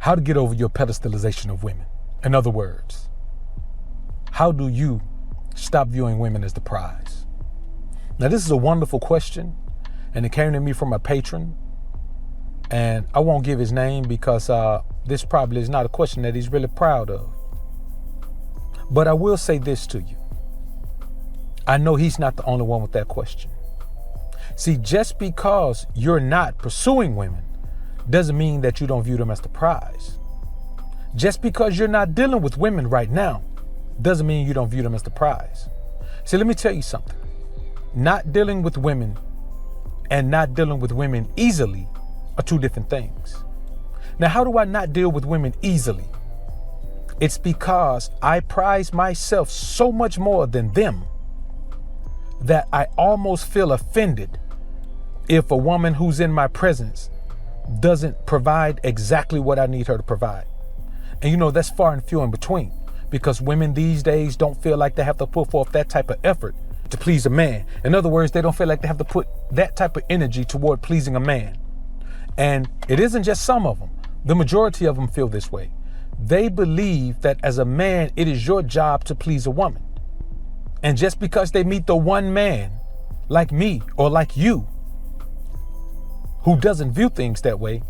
how to get over your pedestalization of women. In other words, how do you stop viewing women as the prize? Now, this is a wonderful question, and it came to me from a patron, and I won't give his name because this probably is not a question that he's really proud of. But I will say this to you. I know he's not the only one with that question. See, just because you're not pursuing women doesn't mean that you don't view them as the prize. Just because you're not dealing with women right now doesn't mean you don't view them as the prize. See, let me tell you something. Not dealing with women and not dealing with women easily are two different things. Now, how do I not deal with women easily? It's because I prize myself so much more than them that I almost feel offended if a woman who's in my presence doesn't provide exactly what I need her to provide. And you know, that's far and few in between, because women these days don't feel like they have to put forth that type of effort to please a man. In other words, they don't feel like they have to put that type of energy toward pleasing a man. And it isn't just some of them. The majority of them feel this way. They believe that as a man, it is your job to please a woman. And just because they meet the one man like me or like you who doesn't view things that way,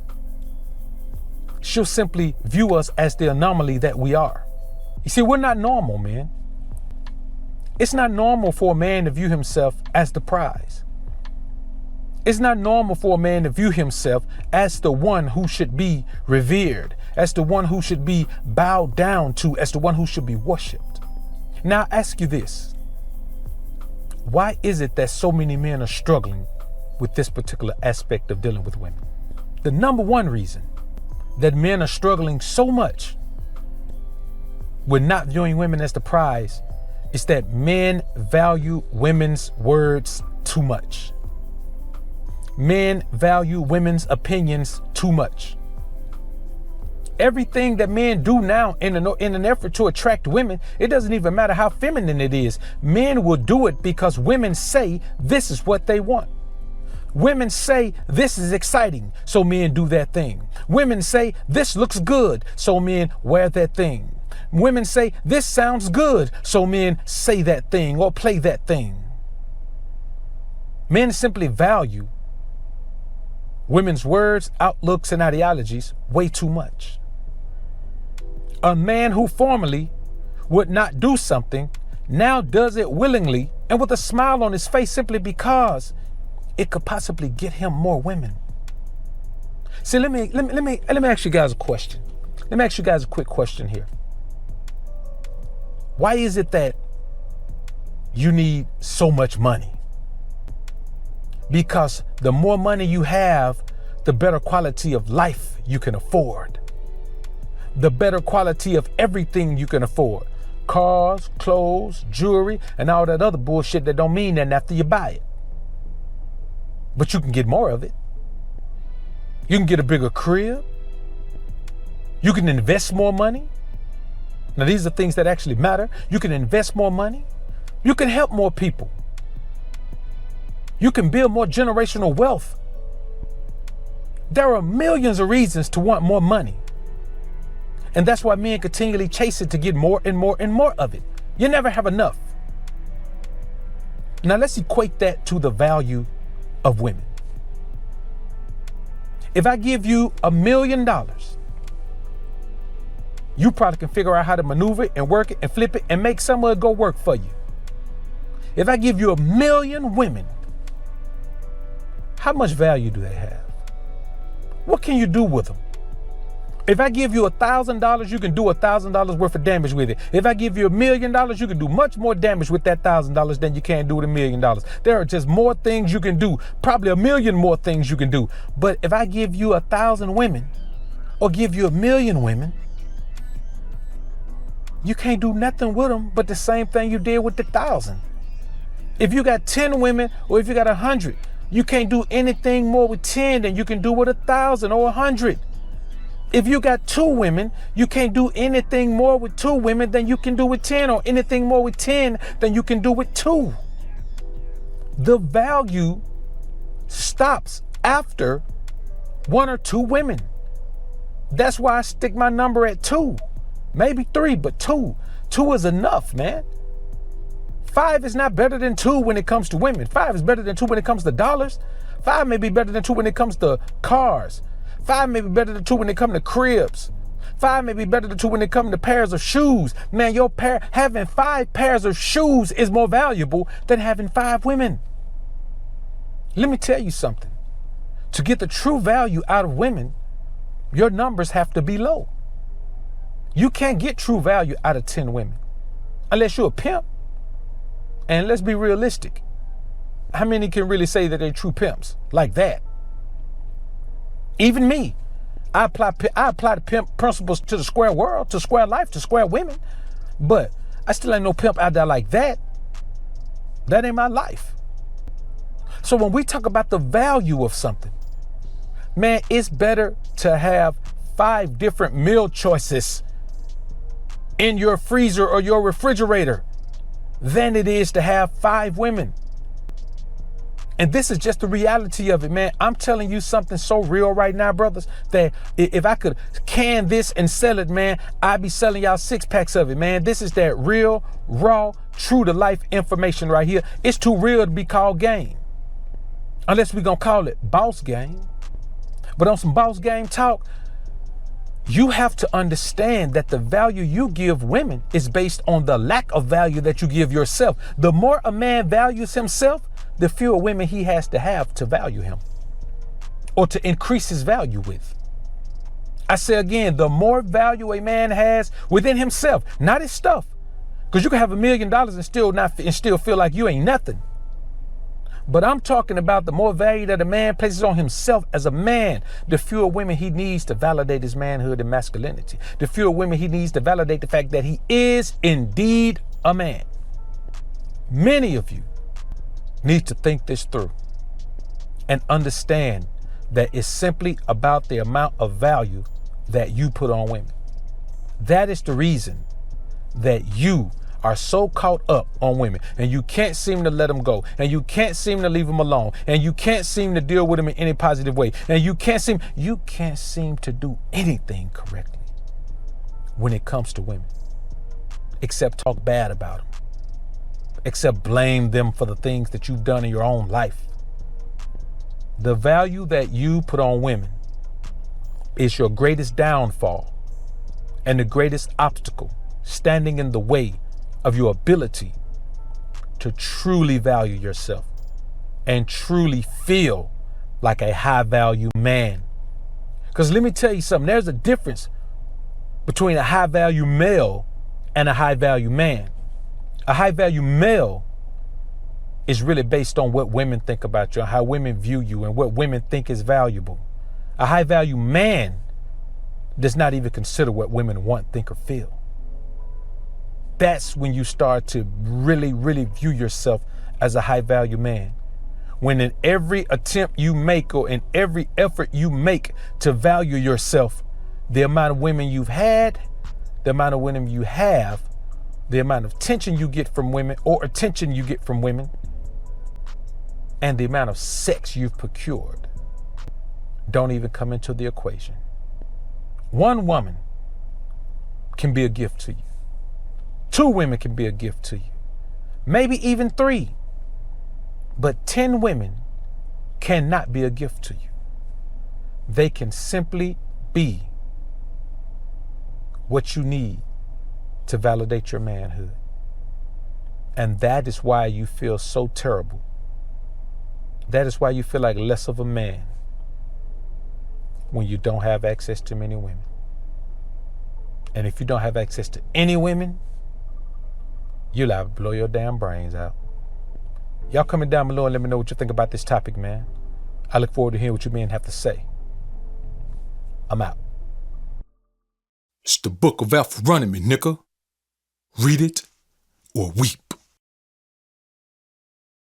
she'll simply view us as the anomaly that we are. You see, we're not normal, man. It's not normal for a man to view himself as the prize. It's not normal for a man to view himself as the one who should be revered, as the one who should be bowed down to, as the one who should be worshipped. Now, I ask you this. Why is it that so many men are struggling with this particular aspect of dealing with women? The number one reason that men are struggling so much with not viewing women as the prize is that men value women's words too much. Men value women's opinions too much. Everything that men do now in an effort to attract women, it doesn't even matter how feminine it is. Men will do it because women say this is what they want. Women say this is exciting, so men do that thing. Women say this looks good, so men wear that thing. Women say this sounds good, so men say that thing or play that thing. Men simply value women's words, outlooks, and ideologies way too much. A man who formerly would not do something now does it willingly and with a smile on his face simply because it could possibly get him more women. See, let me ask you guys a question. Let me ask you guys a quick question here. Why is it that you need so much money? Because the more money you have, the better quality of life you can afford. The better quality of everything you can afford. Cars, clothes, jewelry, and all that other bullshit that don't mean nothing after you buy it. But you can get more of it. You can get a bigger crib. You can invest more money. Now, these are things that actually matter. You can invest more money. You can help more people. You can build more generational wealth. There are millions of reasons to want more money. And that's why men continually chase it to get more and more and more of it. You never have enough. Now let's equate that to the value of women. If I give you $1 million, you probably can figure out how to maneuver it and work it and flip it and make some of it go work for you. If I give you 1 million women, how much value do they have? What can you do with them? If I give you $1,000, you can do $1,000 worth of damage with it. If I give you $1 million, you can do much more damage with that $1,000 than you can do with $1 million. There are just more things you can do, probably 1 million more things you can do. But if I give you 1,000 women or give you 1 million women, you can't do nothing with them but the same thing you did with the 1,000. If you got 10 women or if you got 100, you can't do anything more with 10 than you can do with 1,000 or 100. If you got 2 women, you can't do anything more with 2 women than you can do with 10, or anything more with 10 than you can do with 2. The value stops after 1 or 2 women. That's why I stick my number at 2, maybe 3, but 2. 2 is enough, man. 5 is not better than 2 when it comes to women. 5 is better than 2 when it comes to dollars. 5 may be better than 2 when it comes to cars. 5 may be better than 2 when it comes to cribs. 5 may be better than 2 when it comes to pairs of shoes. Man, having 5 pairs of shoes is more valuable than having 5 women. Let me tell you something. To get the true value out of women, your numbers have to be low. You can't get true value out of 10 women unless you're a pimp. And let's be realistic. How many can really say that they're true pimps like that? Even me. I apply the pimp principles to the square world, to square life, to square women. But I still ain't no pimp out there like that. That ain't my life. So when we talk about the value of something, man, it's better to have 5 different meal choices in your freezer or your refrigerator than it is to have 5 women. And this is just the reality of it, man. I'm telling you something so real right now, brothers, that if I could can this and sell it, man, I'd be selling y'all 6-packs of it, man. This is that real, raw, true to life information right here. It's too real to be called game. Unless we're going to call it boss game. But on some boss game talk, you have to understand that the value you give women is based on the lack of value that you give yourself. The more a man values himself, the fewer women he has to have to value him or to increase his value with. I say again, the more value a man has within himself, not his stuff, because you can have $1 million and still feel like you ain't nothing. But I'm talking about the more value that a man places on himself as a man, the fewer women he needs to validate his manhood and masculinity. The fewer women he needs to validate the fact that he is indeed a man. Many of you need to think this through and understand that it's simply about the amount of value that you put on women. That is the reason that you are so caught up on women and you can't seem to let them go and you can't seem to leave them alone and you can't seem to deal with them in any positive way and you can't seem to do anything correctly when it comes to women except talk bad about them, except blame them for the things that you've done in your own life. The value that you put on women is your greatest downfall and the greatest obstacle standing in the way of your ability to truly value yourself and truly feel like a high value man. Because let me tell you something, there's a difference between a high value male and a high value man. A high value male is really based on what women think about you and how women view you and what women think is valuable. A high value man does not even consider what women want, think, or feel. That's when you start to really, really view yourself as a high value man. When in every attempt you make or in every effort you make to value yourself, the amount of women you've had, the amount of women you have, the amount of attention you get from women or attention you get from women, and the amount of sex you've procured don't even come into the equation. One woman can be a gift to you. 2 women can be a gift to you. Maybe even 3. But 10 women cannot be a gift to you. They can simply be what you need to validate your manhood. And that is why you feel so terrible. That is why you feel like less of a man when you don't have access to many women. And if you don't have access to any women, you'll have to blow your damn brains out. Y'all comment down below and let me know what you think about this topic, man. I look forward to hearing what you men have to say. I'm out. It's the book of Alpha running me, nigga. Read it or weep.